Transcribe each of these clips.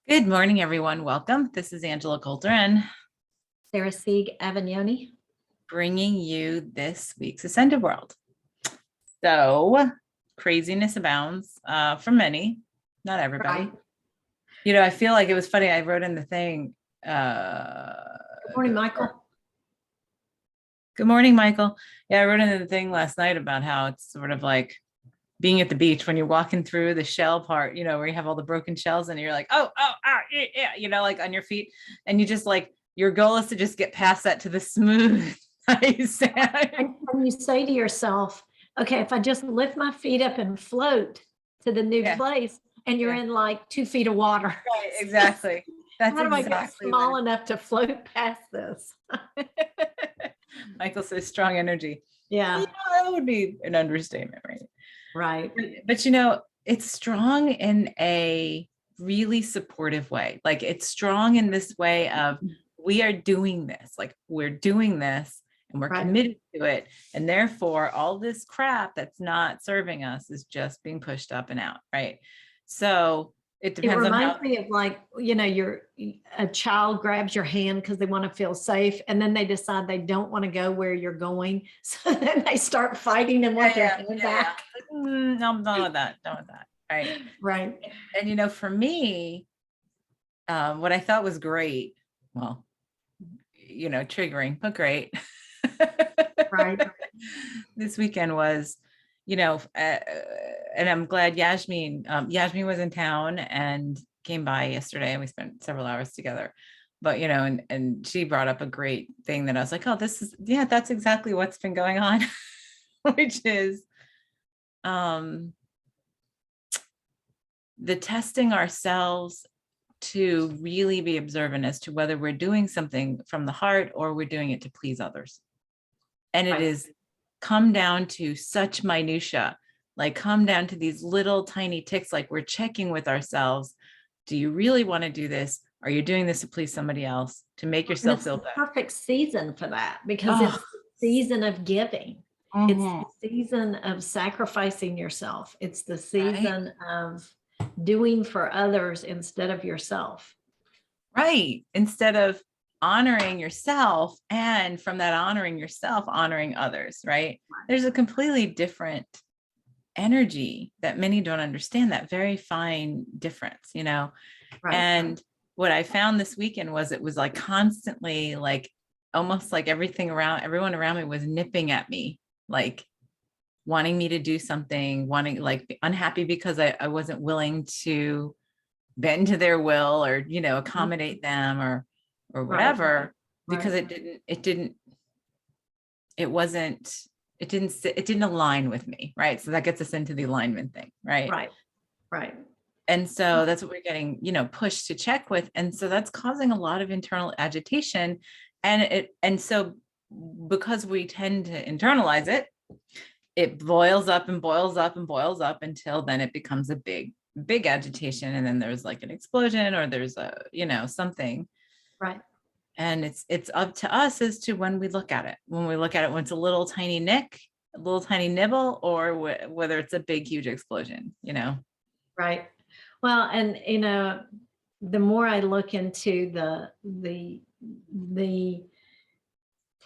Good morning, everyone. Welcome. This is Angela Coulter and Sarah Sieg Avagnoni. bringing you this week's Ascended World. So craziness abounds for many, not everybody. Right. I feel like it was funny. I wrote in the thing. Good morning, Michael. Good morning, Michael. Yeah, I wrote in the thing last night about how it's sort of like being at the beach when you're walking through the shell part, where you have all the broken shells and you're like, yeah, like on your feet. And you just like, your goal is to just get past that to the smooth ice. And you say to yourself, okay, if I just lift my feet up and float to the new place, and you're in like 2 feet of water. Right, exactly. That's How do exactly I get small enough to float past this? Michael says strong energy. Yeah. That would be an understatement, right? Right. But it's strong in a really supportive way. Like it's strong in this way of we are doing this, like we're doing this and we're committed to it. And therefore all this crap that's not serving us is just being pushed up and out. Right. So it depends on how. It reminds me of like, a child grabs your hand because they want to feel safe. And then they decide they don't want to go where you're going. So then they start fighting and want their hand back. No, I'm done with that. Done with that. Right. Right. And for me, what I thought was great, well, triggering, but great. Right. This weekend was, and I'm glad Yasmin was in town and came by yesterday and we spent several hours together. But, and she brought up a great thing that I was like, oh, that's exactly what's been going on, which is the testing ourselves to really be observant as to whether we're doing something from the heart or we're doing it to please others. And it is come down to such minutia, like come down to these little tiny ticks, like we're checking with ourselves. Do you really want to do this? Are you doing this to please somebody else, to make yourself feel better? Perfect season for that because it's the season of giving. It's the season of sacrificing yourself. It's the season of doing for others instead of yourself. Right. Instead of honoring yourself, and from that honoring yourself, honoring others, right? There's a completely different energy that many don't understand, that very fine difference, And what I found this weekend was it was like constantly like almost like everyone around me was nipping at me, like wanting me to do something, wanting like unhappy because I wasn't willing to bend to their will or, accommodate them or whatever, because it didn't align with me. Right. So that gets us into the alignment thing. Right. Right. And so that's what we're getting, pushed to check with. And so that's causing a lot of internal agitation. And so because we tend to internalize it, it boils up and boils up and boils up until then it becomes a big agitation. And then there's like an explosion or there's a, something. Right. And it's up to us as to when we look at it, when it's a little tiny nick, a little tiny nibble, or whether it's a big, huge explosion, Right. Well, and, the more I look into the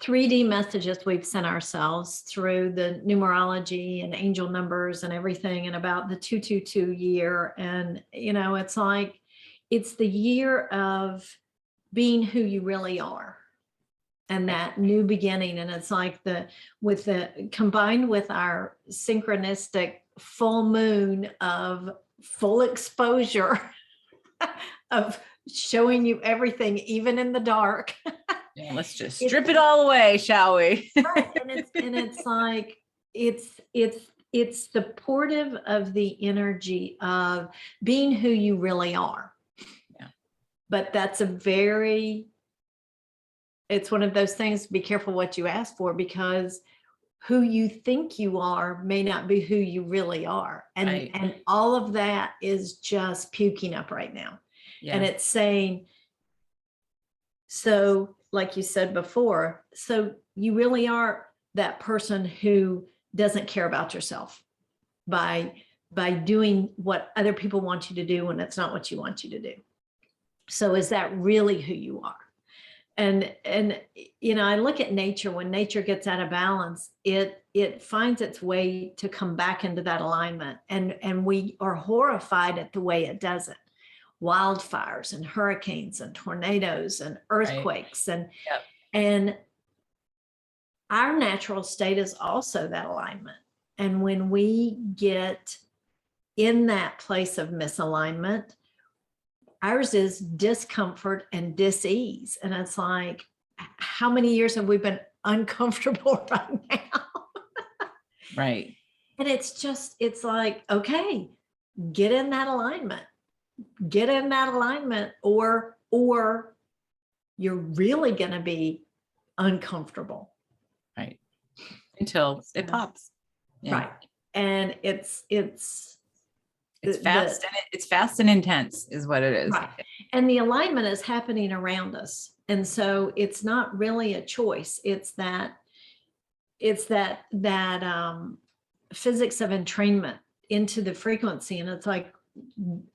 3D messages we've sent ourselves through the numerology and angel numbers and everything, and about the 222 year. And, it's like, it's the year of being who you really are and that new beginning. And it's like combined with our synchronistic full moon of full exposure of showing you everything, even in the dark. Yeah, let's just strip it all away, shall we? Right. And it's like it's supportive of the energy of being who you really are. Yeah. But that's it's one of those things, be careful what you ask for, because who you think you are may not be who you really are. And all of that is just puking up right now. Yeah. And it's saying, so like you said before, so you really are that person who doesn't care about yourself by doing what other people want you to do when it's not what you want you to do. So is that really who you are? And I look at nature. When nature gets out of balance, it finds its way to come back into that alignment, and we are horrified at the way it does it. Wildfires and hurricanes and tornadoes and Right. earthquakes, and Yep. and our natural state is also that alignment. And when we get in that place of misalignment, ours is discomfort and dis-ease. And it's like, how many years have we been uncomfortable right now? Right. And it's like, okay, get in that alignment, or you're really going to be uncomfortable. Right. Until it pops. Yeah. Right. And it's fast, and it's fast and intense is what it is. Right. And the alignment is happening around us. And so it's not really a choice. It's that physics of entrainment into the frequency. And it's like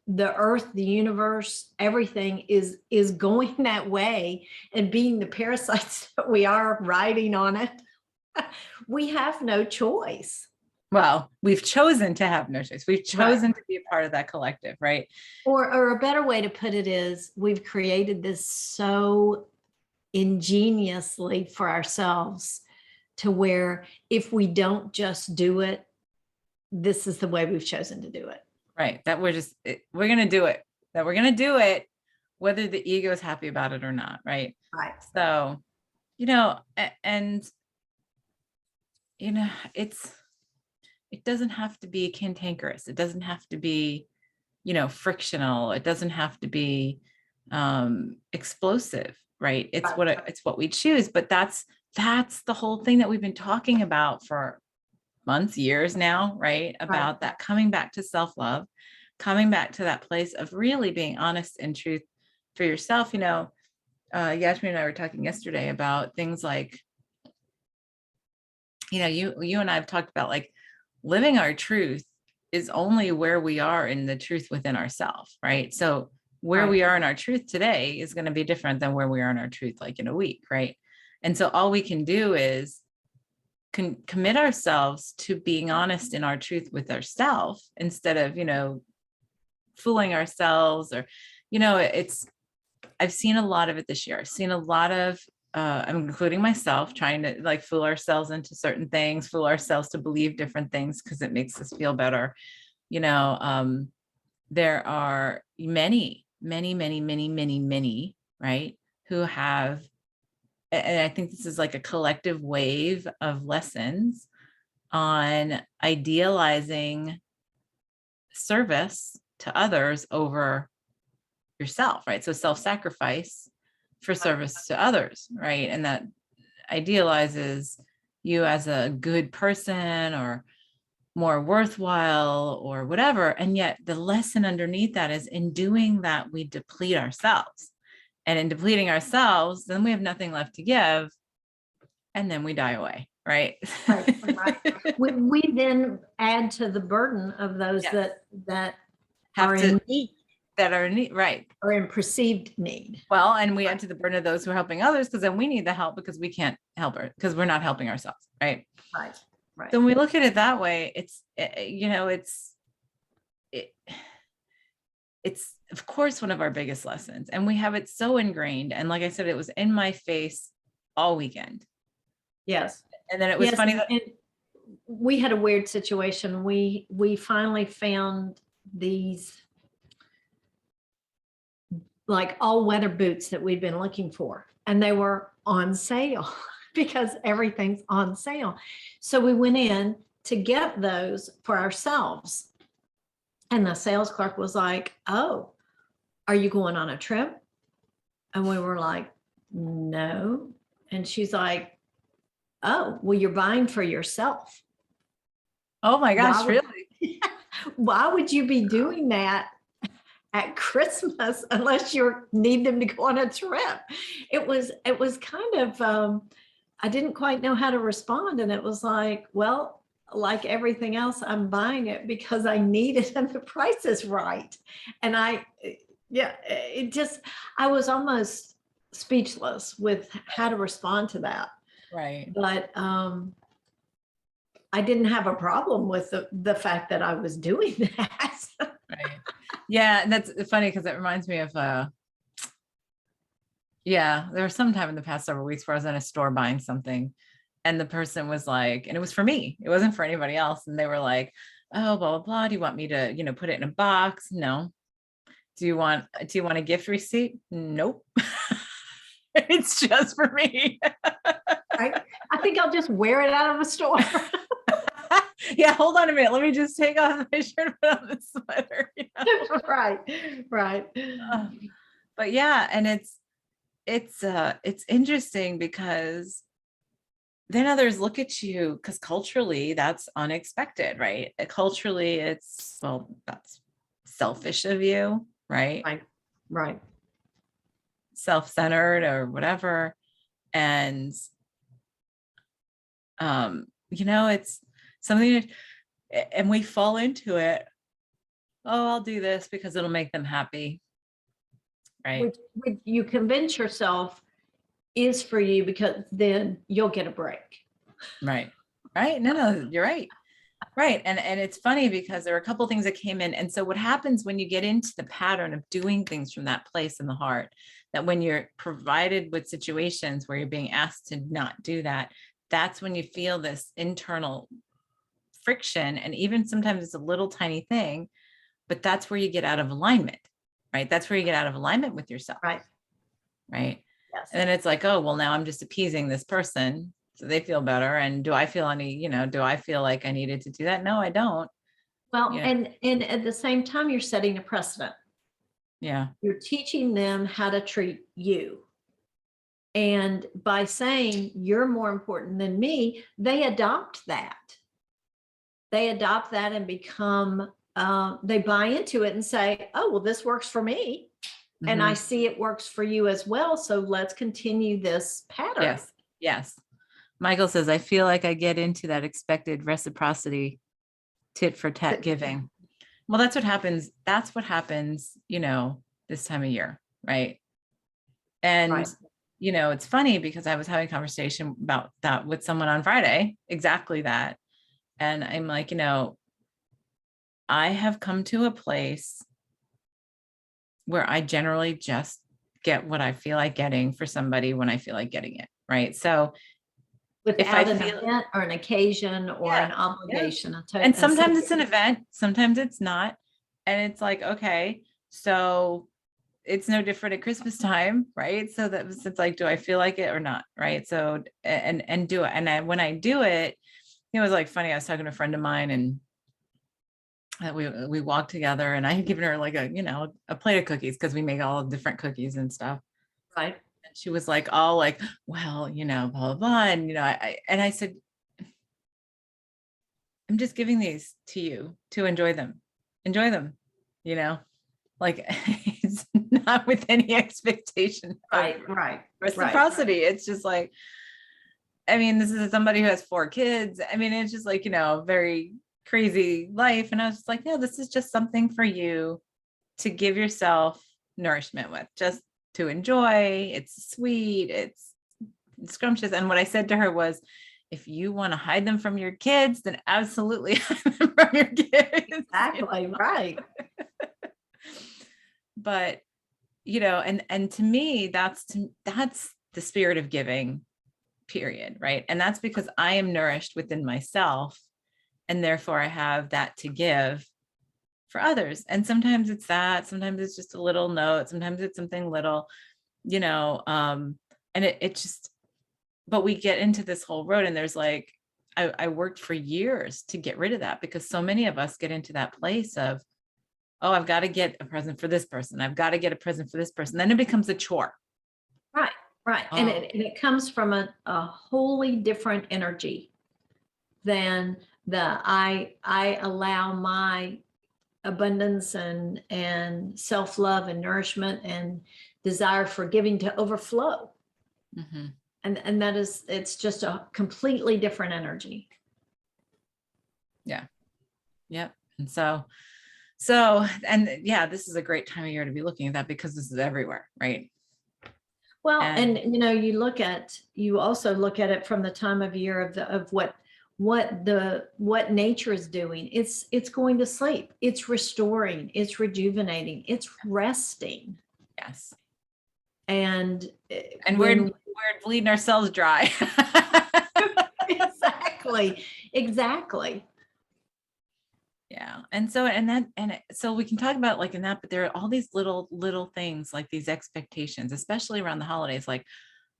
the earth, the universe, everything is going that way, and being the parasites that we are riding on it, we have no choice. Well, we've chosen to have no choice. We've chosen to be a part of that collective, right? Or a better way to put it is, we've created this so ingeniously for ourselves, to where if we don't just do it, this is the way we've chosen to do it. Right. That we're going to do it. That we're going to do it, whether the ego is happy about it or not. Right. Right. So, and it doesn't have to be cantankerous. It doesn't have to be, frictional. It doesn't have to be explosive, right? It's what we choose. But that's the whole thing that we've been talking about for months, years now, right? About that coming back to self-love, coming back to that place of really being honest and truth for yourself. Yasmin and I were talking yesterday about things like, you and I have talked about, like, living our truth is only where we are in the truth within ourselves, right? So where we are in our truth today is going to be different than where we are in our truth, like in a week, right? And so all we can do is commit ourselves to being honest in our truth with ourselves, instead of, fooling ourselves, or, I've seen a lot of it this year. I've seen a lot of, including myself, trying to, like, fool ourselves into certain things, fool ourselves to believe different things because it makes us feel better. There are many, many, many, many, many, many, right, who have, and I think this is like a collective wave of lessons on idealizing service to others over yourself, right? So self-sacrifice for service to others, right? And that idealizes you as a good person, or more worthwhile, or whatever. And yet the lesson underneath that is, in doing that, we deplete ourselves. And in depleting ourselves, then we have nothing left to give. And then we die away, right? Right. We then add to the burden of those that have are to in need. That are in need, right? Or in perceived need. Well, and we add to the burden of those who are helping others, because then we need the help because we can't help her, because we're not helping ourselves, right? Right. So when we look at it that way, it's of course one of our biggest lessons, and we have it so ingrained. And like I said, it was in my face all weekend. Yes. And then it was funny that we had a weird situation. We finally found these, like, all weather boots that we'd been looking for, and they were on sale because everything's on sale. So we went in to get those for ourselves. And the sales clerk was like, "Oh, are you going on a trip?" And we were like, "No." And she's like, "Oh, well, you're buying for yourself." Oh my gosh, really? Why would you be doing that at Christmas unless you need them to go on a trip? It was kind of, I didn't quite know how to respond. And it was like, well, like everything else, I'm buying it because I need it and the price is right. And Yeah. It just, I was almost speechless with how to respond to that. Right. But I didn't have a problem with the fact that I was doing that. Right. Yeah. And that's funny because it reminds me of, yeah, there was some time in the past several weeks where I was in a store buying something and the person was like, and it was for me, it wasn't for anybody else. And they were like, oh, blah, blah, blah. Do you want me to, put it in a box? No. Do you want a gift receipt? Nope. It's just for me. I think I'll just wear it out of a store. Yeah, hold on a minute. Let me just take off my shirt and put on the sweater. Right, right. But yeah, and it's interesting because then others look at you because culturally that's unexpected, right? Culturally, it's, well, that's selfish of you, right? Right, right. Self-centered or whatever. And it's something and we fall into it. Oh, I'll do this because it'll make them happy. Right. Which you convince yourself is for you because then you'll get a break. Right. Right. No, you're right. Right. And it's funny because there are a couple of things that came in. And so what happens when you get into the pattern of doing things from that place in the heart, that when you're provided with situations where you're being asked to not do that, that's when you feel this internal friction. And even sometimes it's a little tiny thing, but that's where you get out of alignment, right? That's where you get out of alignment with yourself. Right. Right. Yes. And then it's like, oh, well, now I'm just appeasing this person so they feel better. And do I feel do I feel like I needed to do that? No, I don't. Well, and at the same time, you're setting a precedent. Yeah. You're teaching them how to treat you. And by saying you're more important than me, they adopt that. They adopt that and become, they buy into it and say, oh, well, this works for me. Mm-hmm. And I see it works for you as well. So let's continue this pattern. Yes. Yes. Michael says, I feel like I get into that expected reciprocity, tit for tat giving. Well, that's what happens. That's what happens, this time of year. Right. And, right. It's funny because I was having a conversation about that with someone on Friday, exactly that. And I'm like, I have come to a place where I generally just get what I feel like getting for somebody when I feel like getting it. Right. So without an event or an occasion or an obligation. Yeah. And sometimes it's an event, sometimes it's not. And it's like, okay, so it's no different at Christmas time, right? So it's like, do I feel like it or not? Right. So, and do it. And when I do it, it was like funny. I was talking to a friend of mine and we walked together and I had given her like a plate of cookies because we make all different cookies and stuff. Right. And she was like, all like, well, blah, blah, blah. And, I said, I'm just giving these to you to enjoy them, like it's not with any expectation. Right. Reciprocity. Right. It's just like, this is somebody who has 4 kids. It's just like, a very crazy life. And I was just like, no, this is just something for you to give yourself nourishment with, just to enjoy. It's sweet. It's scrumptious. And what I said to her was, if you want to hide them from your kids, then absolutely hide them from your kids. Exactly. Right. But, and to me, that's the spirit of giving, period. Right. And that's because I am nourished within myself. And therefore I have that to give for others. And sometimes it's that, sometimes it's just a little note, sometimes it's something little, and it just, but we get into this whole road and there's like, I worked for years to get rid of that because so many of us get into that place of, oh, I've got to get a present for this person. I've got to get a present for this person. Then it becomes a chore. Right. Right. Oh. And it comes from a wholly different energy than I allow my abundance and self-love and nourishment and desire for giving to overflow. Mm-hmm. And that is, it's just a completely different energy. Yeah. Yep. And so So, and yeah, this is a great time of year to be looking at that because this is everywhere, right? Well, And and you also look at it from the time of year of what nature is doing. It's going to sleep. It's restoring. It's rejuvenating. It's resting. yes, And and when we're bleeding ourselves dry. exactly, exactly. Yeah. And so, so we can talk about like in that, but there are all these little things like these expectations, especially around the holidays, like,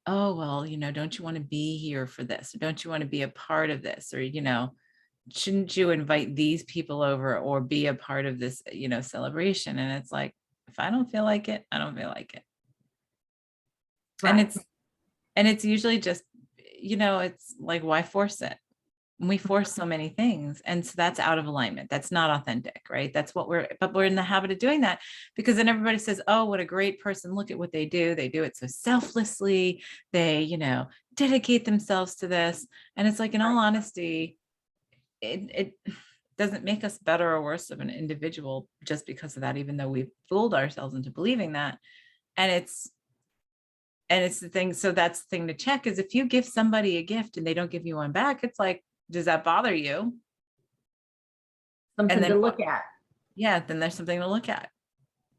oh, well, don't you want to be here for this? Or don't you want to be a part of this? Or, shouldn't you invite these people over or be a part of this, celebration? And it's like, if I don't feel like it, I don't feel like it. And Right. it's usually just, it's like, why force it? We force so many things, and so that's out of alignment. That's not authentic, right? That's what we're in the habit of doing that, because then everybody says, oh, what a great person, look at what they do it so selflessly, they dedicate themselves to this. And it's like, in all honesty, it doesn't make us better or worse of an individual just because of that, even though we've fooled ourselves into believing that. And it's the thing. So that's the thing to check, is if you give somebody a gift and they don't give you one back, it's like, does that bother you? And Something then to look at. yeah, then there's something to look at.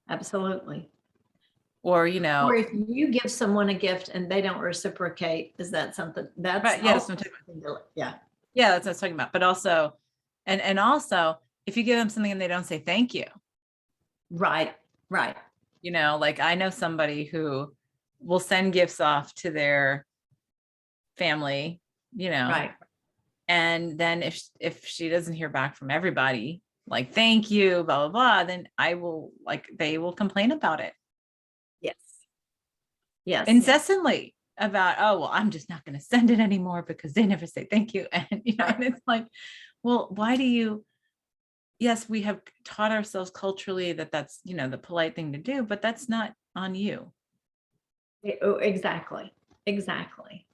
Absolutely. Or Or if you give someone a gift and they don't reciprocate, is that something that's but yeah, also something to yeah. yeah, that's what I was talking about. But also, and also, if you give them something and they don't say thank you, Right. Right. like I know somebody who will send gifts off to their family, Right. and then if she doesn't hear back from everybody, like thank you, blah blah blah, then they will complain about it. Yes. Yes. Incessantly about, oh, well, I'm just not going to send it anymore because they never say thank you. And, Right. and it's like, well, why do you, yes, we have taught ourselves culturally that that's, the polite thing to do, but that's not on you. Oh, exactly. Exactly.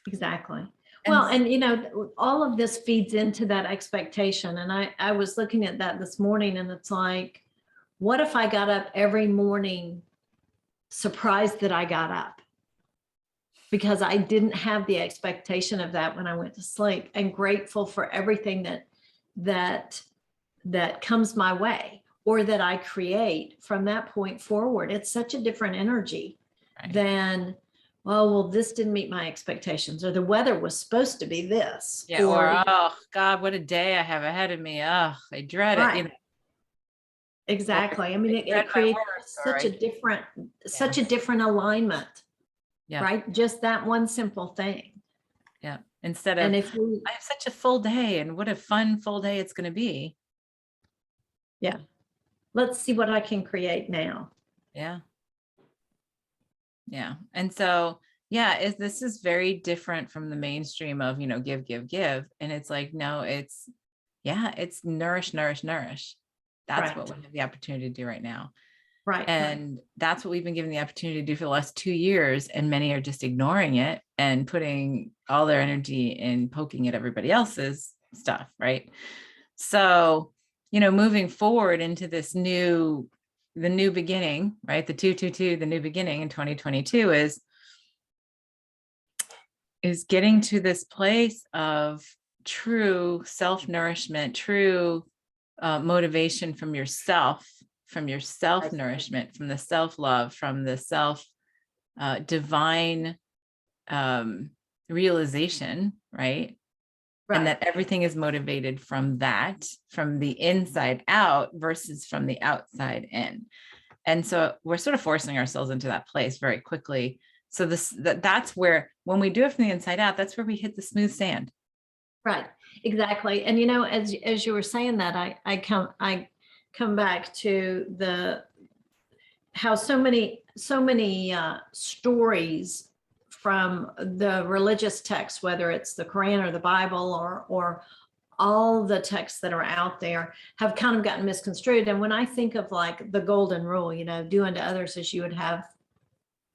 Exactly. And Well, and all of this feeds into that expectation. And I was looking at that this morning, and it's like, what if I got up every morning surprised that I got up? Because I didn't have the expectation of that when I went to sleep, and grateful for everything that that comes my way or that I create from that point forward. It's such a different energy right. than, oh, well, this didn't meet my expectations, or the weather was supposed to be this. Yeah. Or, oh God, what a day I have ahead of me. Oh, I dread Right. it. Exactly. I mean, it dread my creates work, such a different alignment. Yeah. Right. Just that one simple thing. Yeah. Instead of, And if we, I have such a full day and what a fun full day it's going to be. yeah, let's see what I can create now. Yeah. Yeah. And so, yeah, this is very different from the mainstream of, give, give, give. And it's like, no, it's nourish, nourish, nourish. That's what we have the opportunity to do right now. Right. And that's what we've been given the opportunity to do for the last 2 years. And many are just ignoring it and putting all their energy in poking at everybody else's stuff. Right. So, moving forward into the new beginning, right? The 222, the new beginning in 2022 is getting to this place of true self-nourishment, true motivation from yourself, from your self-nourishment, from the self-love, from the divine realization, right? And that everything is motivated from that, from the inside out versus from the outside in. And so we're sort of forcing ourselves into that place very quickly. So that's where, when we do it from the inside out, that's where we hit the smooth sand. Right. Exactly. And as you were saying that, I come back to how so many stories from the religious texts, whether it's the Quran or the Bible or all the texts that are out there, have kind of gotten misconstrued. And when I think of like the golden rule, do unto others as you would have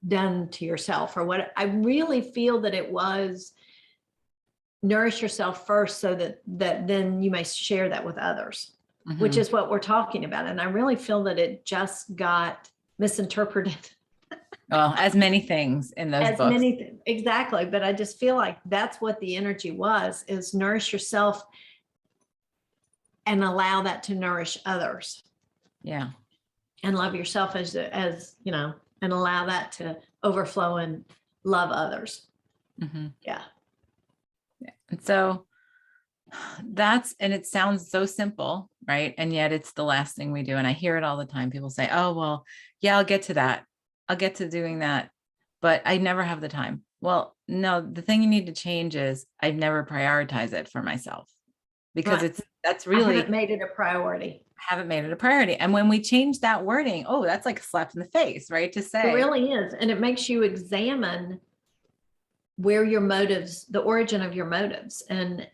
done to yourself, or what, I really feel that it was nourish yourself first so that then you may share that with others. which Mhm. is what we're talking about. And I really feel that it just got misinterpreted Well, as many things in those as books. many things. Exactly. But I just feel like that's what the energy was, is nourish yourself and allow that to nourish others, Yeah. and love yourself as you know, and allow that to overflow and love others. Mhm. Yeah. And so and it sounds so simple, right? And yet it's the last thing we do. And I hear it all the time. People say, oh, well, yeah, I'll get to that. I'll get to doing that, but I never have the time. Well, no, the thing you need to change is I've never prioritized it for myself, because Right. that's I haven't really, made it a priority. I haven't made it a priority. And when we change that wording, oh, that's like a slap in the face, right? To It say, really is. And it makes you examine where your motives, the origin of your motives. And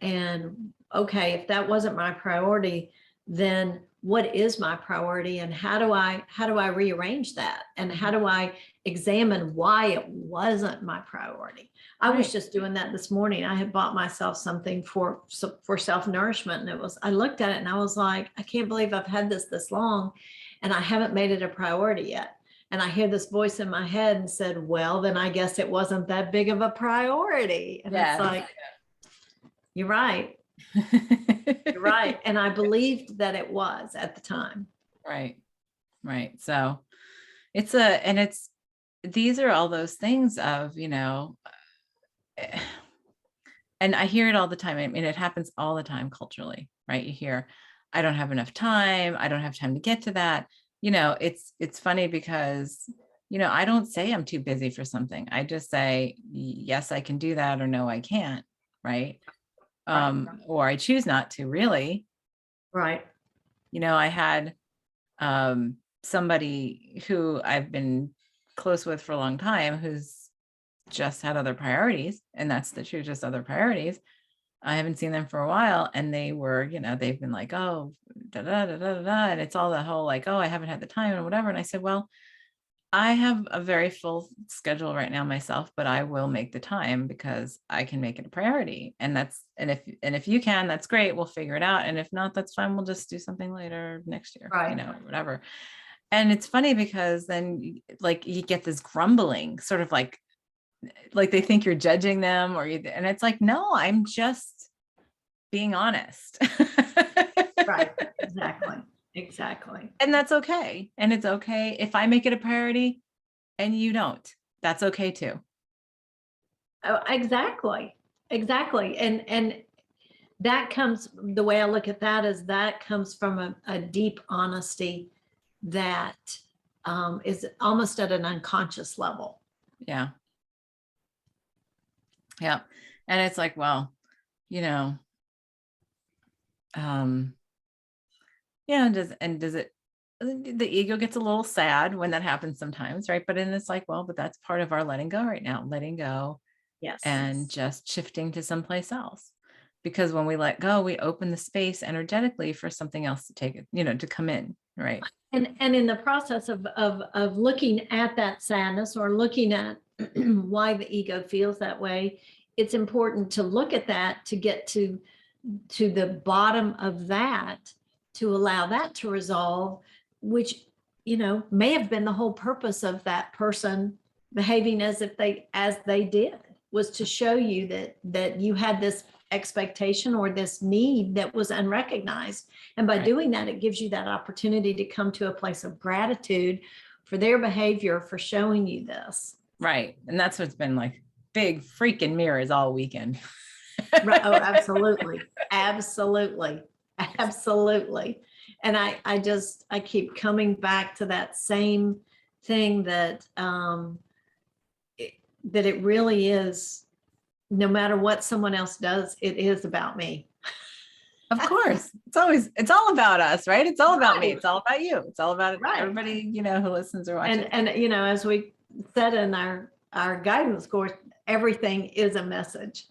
okay, if that wasn't my priority, then what is my priority, and how do I rearrange that, and how do I examine why it wasn't my priority? I was right. just doing that this morning. I had bought myself something for self-nourishment, and I looked at it and I was like, I can't believe I've had this long and I haven't made it a priority yet. And I hear this voice in my head and said, well, then I guess it wasn't that big of a priority. And it's Yes. like, you're right. You're right. And I believed that it was at the time. Right. Right. So these are all those things of, and I hear it all the time. I mean, it happens all the time culturally, right? You hear, I don't have enough time. I don't have time to get to that. It's funny because, I don't say I'm too busy for something. I just say, yes, I can do that, or no, I can't. Right. Right. Or I choose not to, really. Right. I had somebody who I've been close with for a long time, who's just had other priorities, and that's the truth, just other priorities. I haven't seen them for a while, and they've been like, oh, da da da da da, da, and it's all the whole like, oh, I haven't had the time and whatever. And I said, well, I have a very full schedule right now myself, but I will make the time because I can make it a priority. And if you can, that's great. We'll figure it out. And if not, that's fine. We'll just do something later next year, Right. whatever. And it's funny because then like you get this grumbling, sort of like they think you're judging them, and it's like, no, I'm just being honest. Right. Exactly. Exactly. And that's okay. And it's okay if I make it a priority and you don't. That's okay too. Oh, exactly. Exactly. And that comes, the way I look at that is that comes from a deep honesty that is almost at an unconscious level. Yeah. Yeah. And it's like, well, you know, um, does it, the ego gets a little sad when that happens sometimes, right? But then it's like, well, but that's part of our letting go right now, letting go Yes. and just shifting to someplace else. Because when we let go, we open the space energetically for something else to take it, to come in, right? And in the process of looking at that sadness, or looking at why the ego feels that way, it's important to look at that, to get to the bottom of that, to allow that to resolve, which may have been the whole purpose of that person behaving as they did, was to show you that you had this expectation or this need that was unrecognized. And by Right. doing that, it gives you that opportunity to come to a place of gratitude for their behavior, for showing you this. Right. And that's what's been like big freaking mirrors all weekend. Right. Oh, absolutely. Absolutely. Absolutely. And I keep coming back to that same thing, that that it really is, no matter what someone else does, it is about me. Of course. It's all about us, right? It's all about me. Right. It's all about you. It's all about Right. everybody, who listens or watches. And as we said in our guidance course, everything is a message.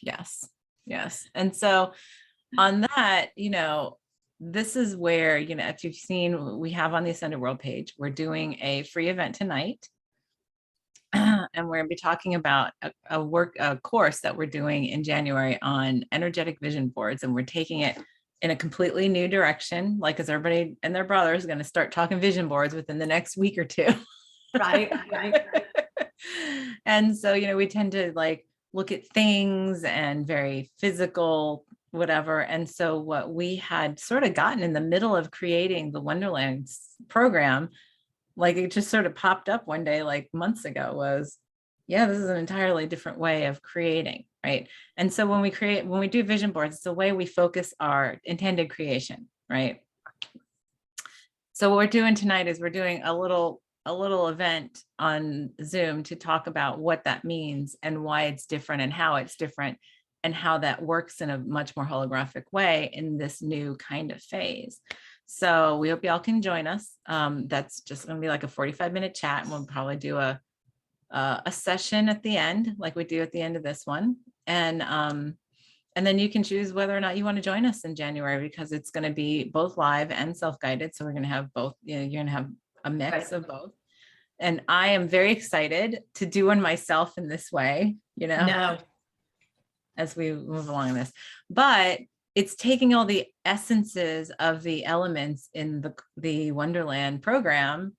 Yes. Yes. And so on that, this is where, if you've seen, we have on the Ascended World page, we're doing a free event tonight. And we're going to be talking about a course that we're doing in January on energetic vision boards. And we're taking it in a completely new direction, like as everybody and their brother is going to start talking vision boards within the next week or two. Right, right. And so, we tend to like look at things and very physical, whatever. And so what we had sort of gotten in the middle of creating the Wonderlands program, like it just sort of popped up one day, like months ago, was, yeah, this is an entirely different way of creating, right? And so when we do vision boards, it's the way we focus our intended creation, right? So what we're doing tonight is we're doing a little event on Zoom to talk about what that means and why it's different and how it's different and how that works in a much more holographic way in this new kind of phase. So we hope y'all can join us. That's just going to be like a 45-minute chat, and we'll probably do a session at the end, like we do at the end of this one. And then you can choose whether or not you want to join us in January, because it's going to be both live and self-guided. So we're going to have both, you're going to have a mix of both. And I am very excited to do one myself in this way, No. as we move along this. But it's taking all the essences of the elements in the Wonderland program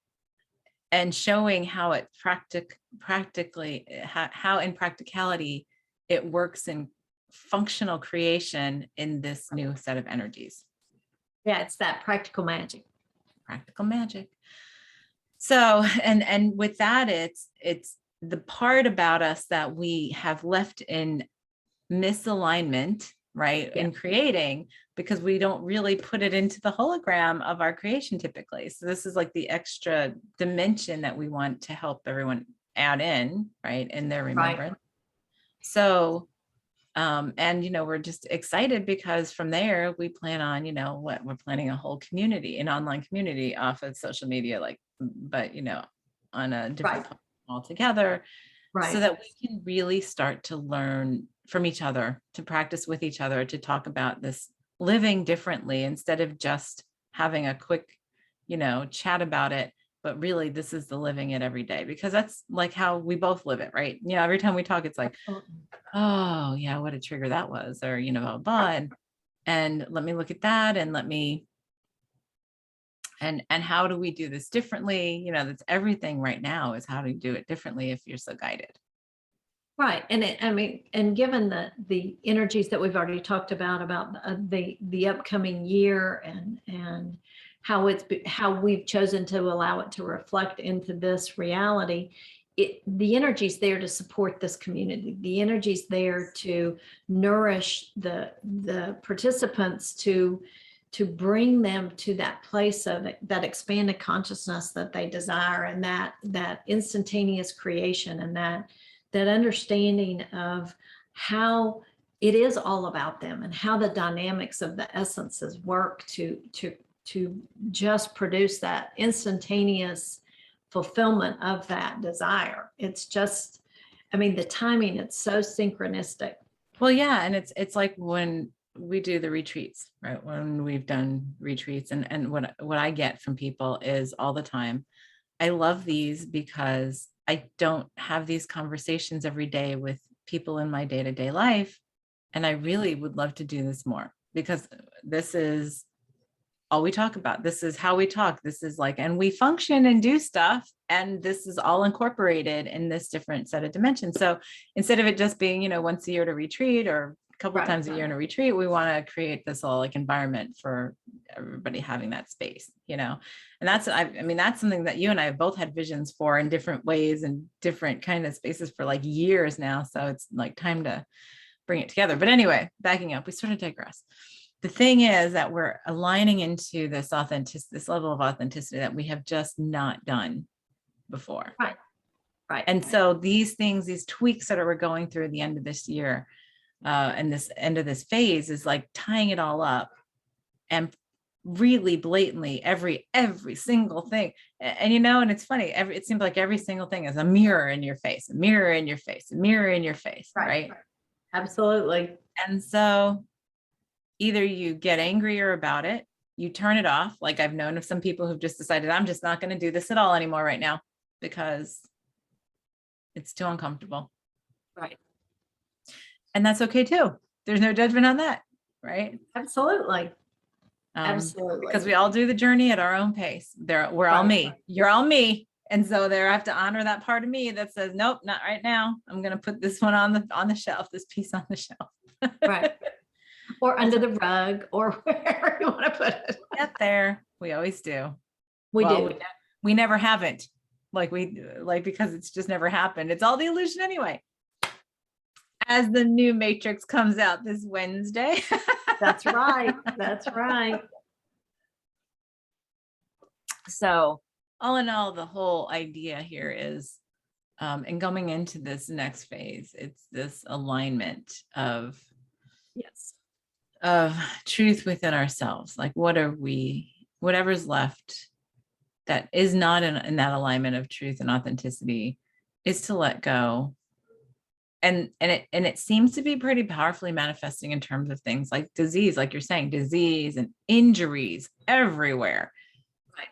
and showing how it practically, how in practicality it works in functional creation in this new set of energies. Yeah, it's that practical magic. Practical magic. So, and with that, it's the part about us that we have left in misalignment, right? Yeah. In creating, because we don't really put it into the hologram of our creation typically. So this is like the extra dimension that we want to help everyone add in, right? In their remembrance. Right. So, and, we're just excited because from there we plan on, we're planning a whole community, an online community off of social media, but, on a different platform altogether, so that we can really start to learn from each other, to practice with each other, to talk about this living differently instead of just having a quick, chat about it. But really, this is the living it every day, because that's like how we both live it, right? Every time we talk, it's like, oh yeah, what a trigger that was, or and let me look at that, and let me, and how do we do this differently? That's everything right now, is how to do it differently if you're so guided. Right. And given the energies that we've already talked about the upcoming year, and how we've chosen to allow it to reflect into this reality, the energy's there to support this community. The energy's there to nourish the participants, to bring them to that place of that expanded consciousness that they desire, and that instantaneous creation, and that understanding of how it is all about them, and how the dynamics of the essences work to just produce that instantaneous fulfillment of that desire. It's just, the timing, it's so synchronistic. Well, yeah. And it's like when we do the retreats, right? When we've done retreats, and what I get from people is all the time, I love these because I don't have these conversations every day with people in my day-to-day life. And I really would love to do this more, because this is all we talk about. This is how we talk. This is like, and we function and do stuff. And this is all incorporated in this different set of dimensions. So instead of it just being, once a year to retreat, or a couple of times a year in a retreat, we want to create this whole like environment for everybody having that space, and that's, that's something that you and I have both had visions for in different ways and different kind of spaces for like years now. So it's like time to bring it together. But anyway, backing up, we sort of digress. The thing is that we're aligning into this level of authenticity that we have just not done before. Right. And so these things, these tweaks that we're going through at the end of this year, and this end of this phase, is like tying it all up, and really blatantly every single thing. And and it's funny, it seems like every single thing is a mirror in your face, a mirror in your face, a mirror in your face, right? Absolutely. And so either you get angrier about it, you turn it off. Like I've known of some people who've just decided, I'm just not going to do this at all anymore right now, because it's too uncomfortable. Right. And that's okay too. There's no judgment on that, right? Absolutely. Because Absolutely. we all do the journey at our own pace. We're all Right. me. You're all me. And so there I have to honor that part of me that says, nope, not right now. I'm gonna put this one on the shelf, this piece on the shelf. Right. Or That's under what the rug or wherever you want to put it. we get there. We always do. We Well, do. we never haven't. Because it's just never happened. It's all the illusion anyway. As the new Matrix comes out this Wednesday. That's right. That's right. So all in all, the whole idea here is, and going into this next phase, it's this alignment Yes. of truth within ourselves. Like, whatever's left that is not in that alignment of truth and authenticity is to let go. And it seems to be pretty powerfully manifesting in terms of things like disease, like you're saying, disease and injuries everywhere. Right.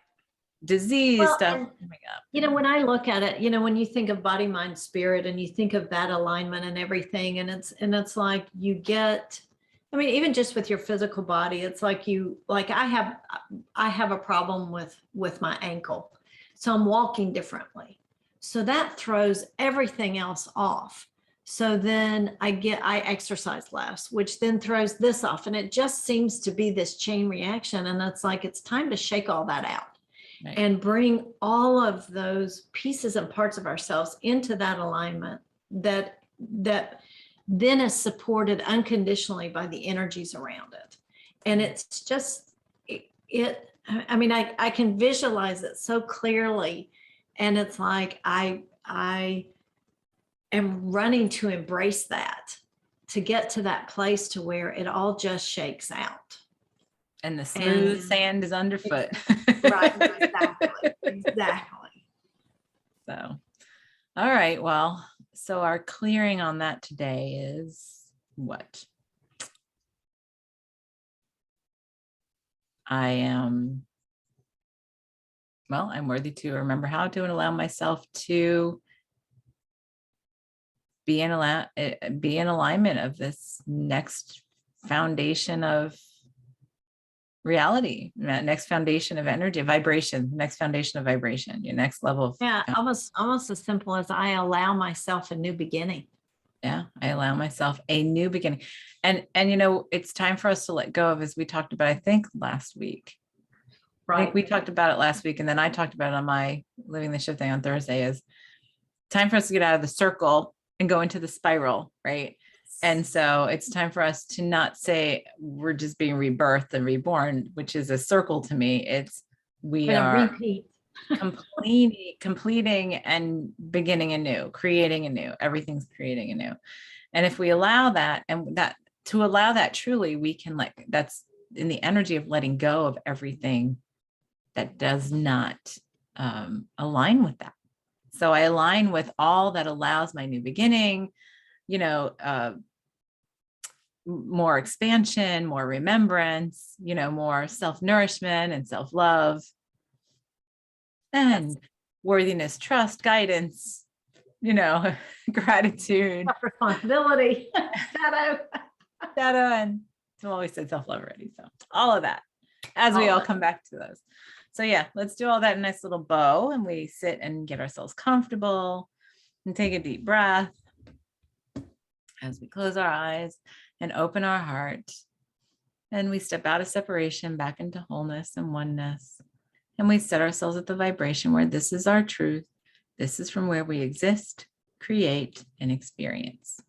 Disease Well, stuff and coming up. when I look at it, when you think of body, mind, spirit, and you think of that alignment and everything, and it's like you get, I mean, even just with your physical body, it's like I have a problem with my ankle. So I'm walking differently. So that throws everything else off. So then I exercise less, which then throws this off. And it just seems to be this chain reaction. And it's like, it's time to shake all that out. Right. And bring all of those pieces and parts of ourselves into that alignment that then is supported unconditionally by the energies around it. And it's just I mean, I can visualize it so clearly. And it's like I am running to embrace that, to get to that place to where it all just shakes out. And the smooth sand is underfoot. Right, exactly. Exactly. So, all right. Well, so our clearing on that today is what? I'm worthy to remember how to and allow myself to be in alignment of this next foundation of reality, next foundation of energy, vibration, next foundation of vibration, your next level of Almost as simple as I allow myself a new beginning. yeah, I allow myself a new beginning. And it's time for us to let go of, as we talked about, I think last week. I think we talked about it last week, and then I talked about it on my Living the Shift thing on Thursday, is time for us to get out of the circle and go into the spiral, right? And so it's time for us to not say we're just being rebirthed and reborn, which is a circle to me. It's we are repeat. completing and beginning anew, creating anew. Everything's creating anew. And if we allow that, to allow that truly, we can that's in the energy of letting go of everything that does not align with that. So I align with all that allows my new beginning, more expansion, more remembrance, more self-nourishment and self-love and worthiness, trust, guidance, gratitude, responsibility, shadow, and I've always said self-love already. So all of that, as we all come back to those. So yeah, let's do all that in a nice little bow, and we sit and get ourselves comfortable and take a deep breath as we close our eyes and open our heart. And we step out of separation back into wholeness and oneness. And we set ourselves at the vibration where this is our truth. This is from where we exist, create, and experience.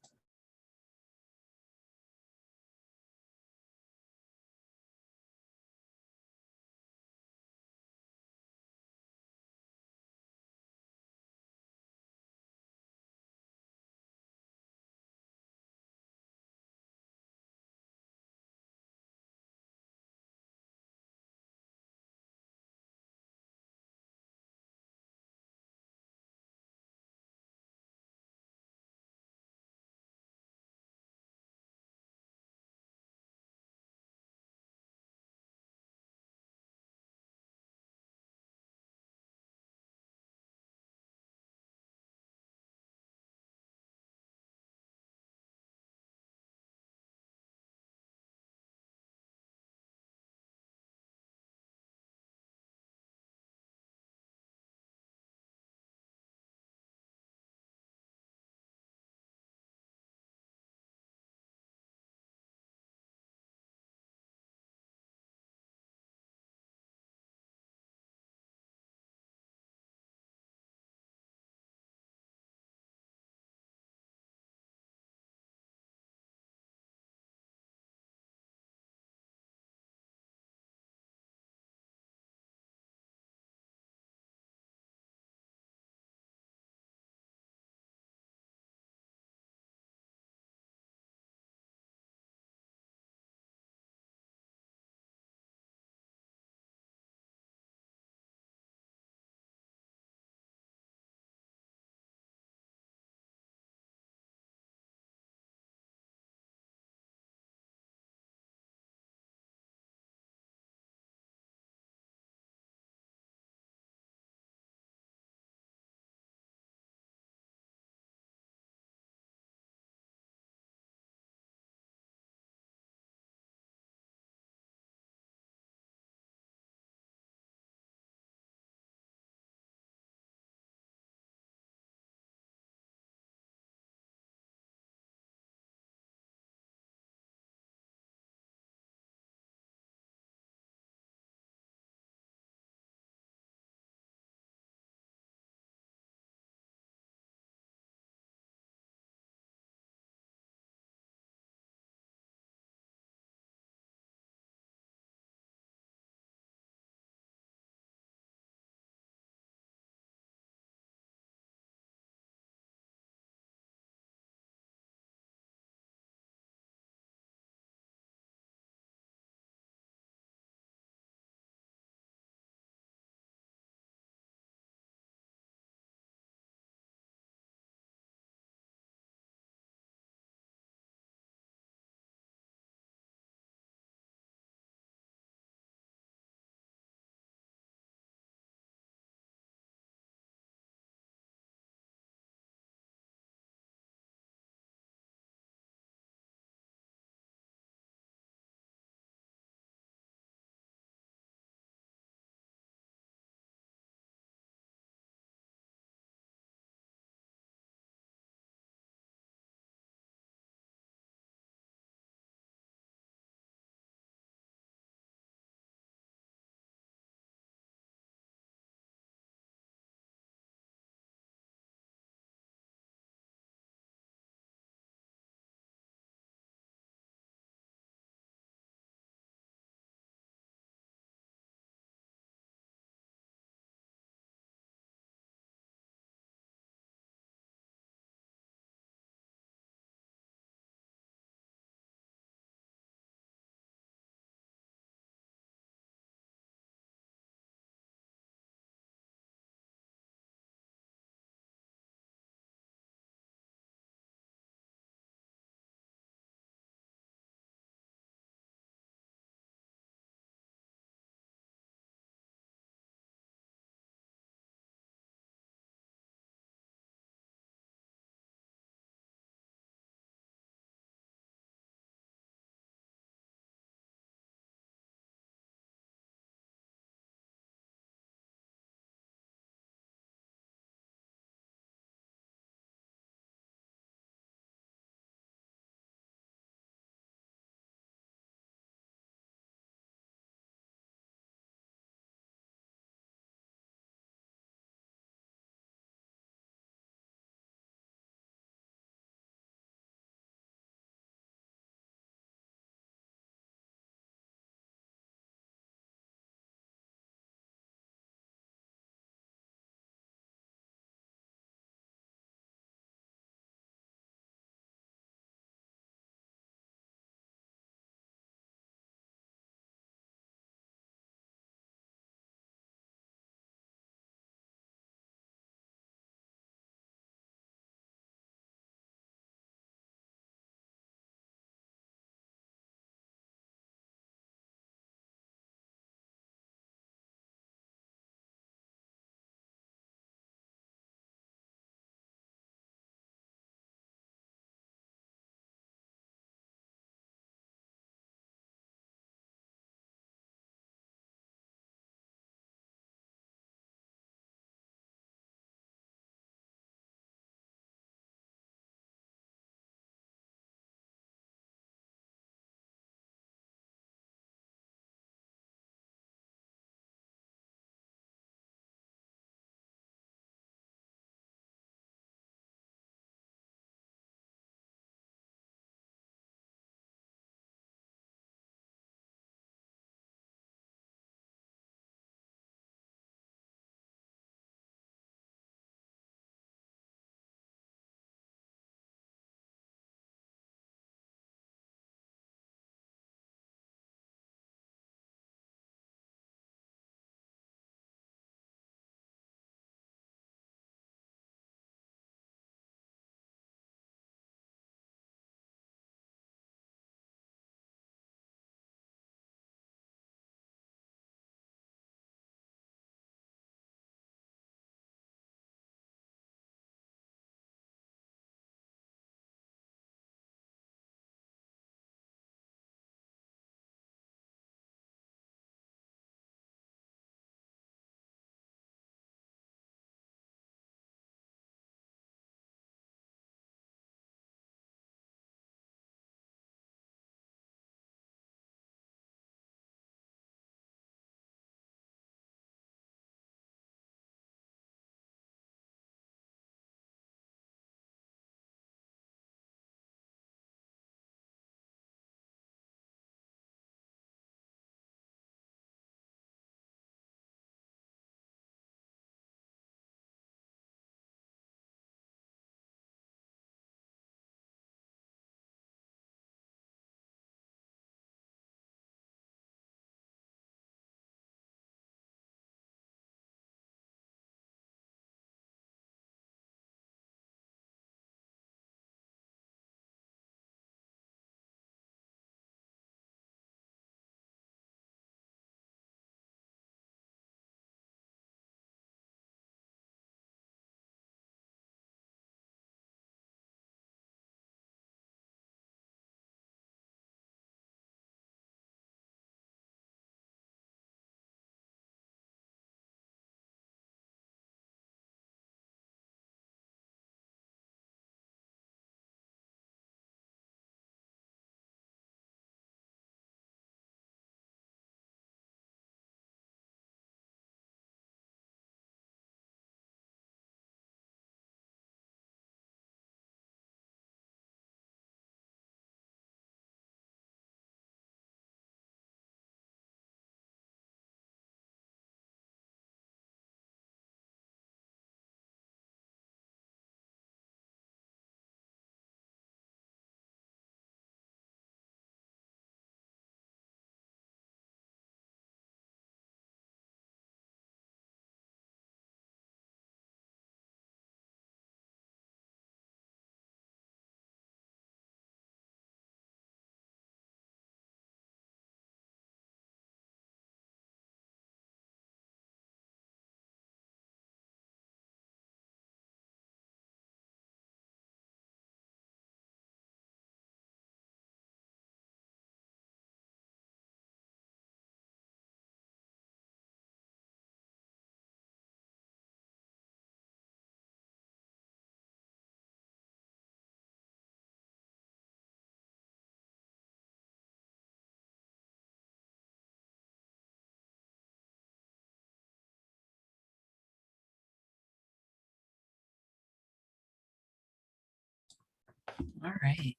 All right.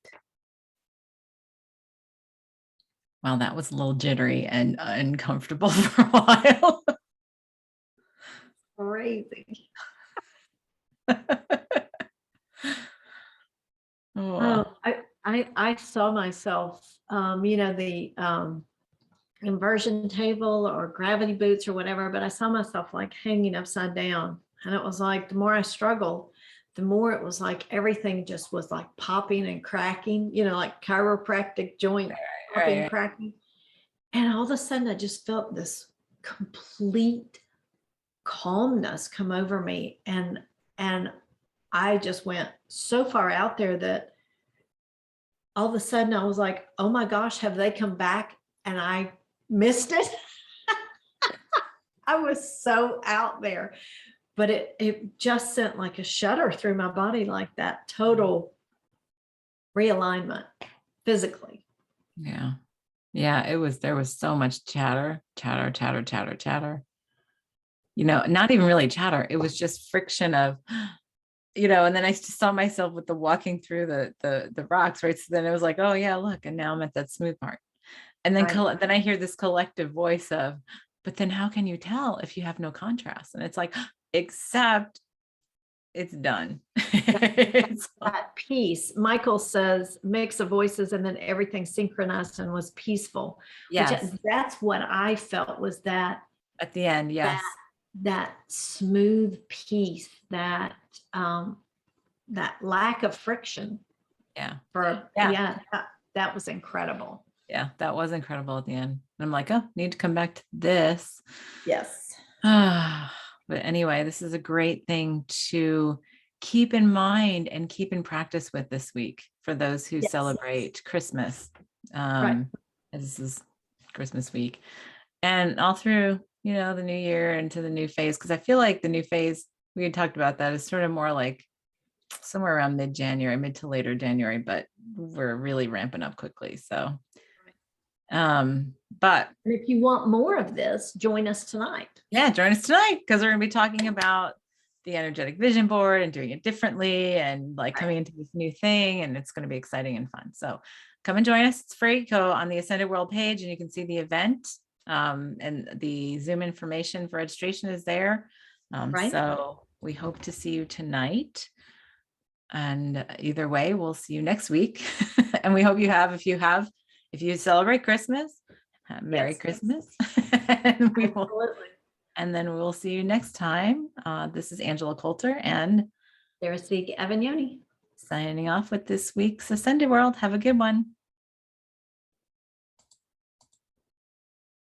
Well, that was a little jittery and uncomfortable for a while. Crazy. Oh, Oh, I saw myself, the inversion table or gravity boots or whatever, but I saw myself like hanging upside down. And it was like the more I struggled, the more it was like everything just was like popping and cracking, like chiropractic joint popping, right. cracking. And all of a sudden I just felt this complete calmness come over me. And I just went so far out there that all of a sudden I was like, oh my gosh, have they come back and I missed it? I was so out there, but it just sent like a shudder through my body, like that total realignment physically. Yeah. Yeah. There was so much chatter, chatter, chatter, chatter, chatter. Not even really chatter. It was just friction of, and then I just saw myself with the walking through the rocks, right? So then it was like, oh yeah, look, and now I'm at that smooth part. And then Right. then I hear this collective voice of, but then how can you tell if you have no contrast? And it's like, except it's done. It's, That peace. Michael says mix of voices and then everything synchronized and was peaceful, which yes, that's what I felt was that at the end, that yes. that smooth peace, um that lack of friction Yeah. for Yeah. that was incredible. Yeah. That was incredible at the end. And I'm like, oh, need to come back to this. Yes. But anyway, this is a great thing to keep in mind and keep in practice with this week for those who Yes. celebrate Christmas. Right. This is Christmas week and all through, the new year into the new phase. Cause I feel like the new phase, we had talked about that is sort of more like somewhere around mid-January, mid to later January, but we're really ramping up quickly. So, but And if you want more of this, join us tonight. yeah, join us tonight because we're going to be talking about the energetic vision board and doing it differently and like coming into this new thing. And it's going to be exciting and fun. So come and join us. It's free. Go on the Ascended World page and you can see the event. And the Zoom information for registration is there. Right. So we hope to see you tonight. And either way, we'll see you next week. And we hope if you celebrate Christmas, Merry Christmas. And we will. Absolutely. And then we'll see you next time. This is Angela Coulter and There's the Avagnoni. signing off with this week's Ascended World. Have a good one.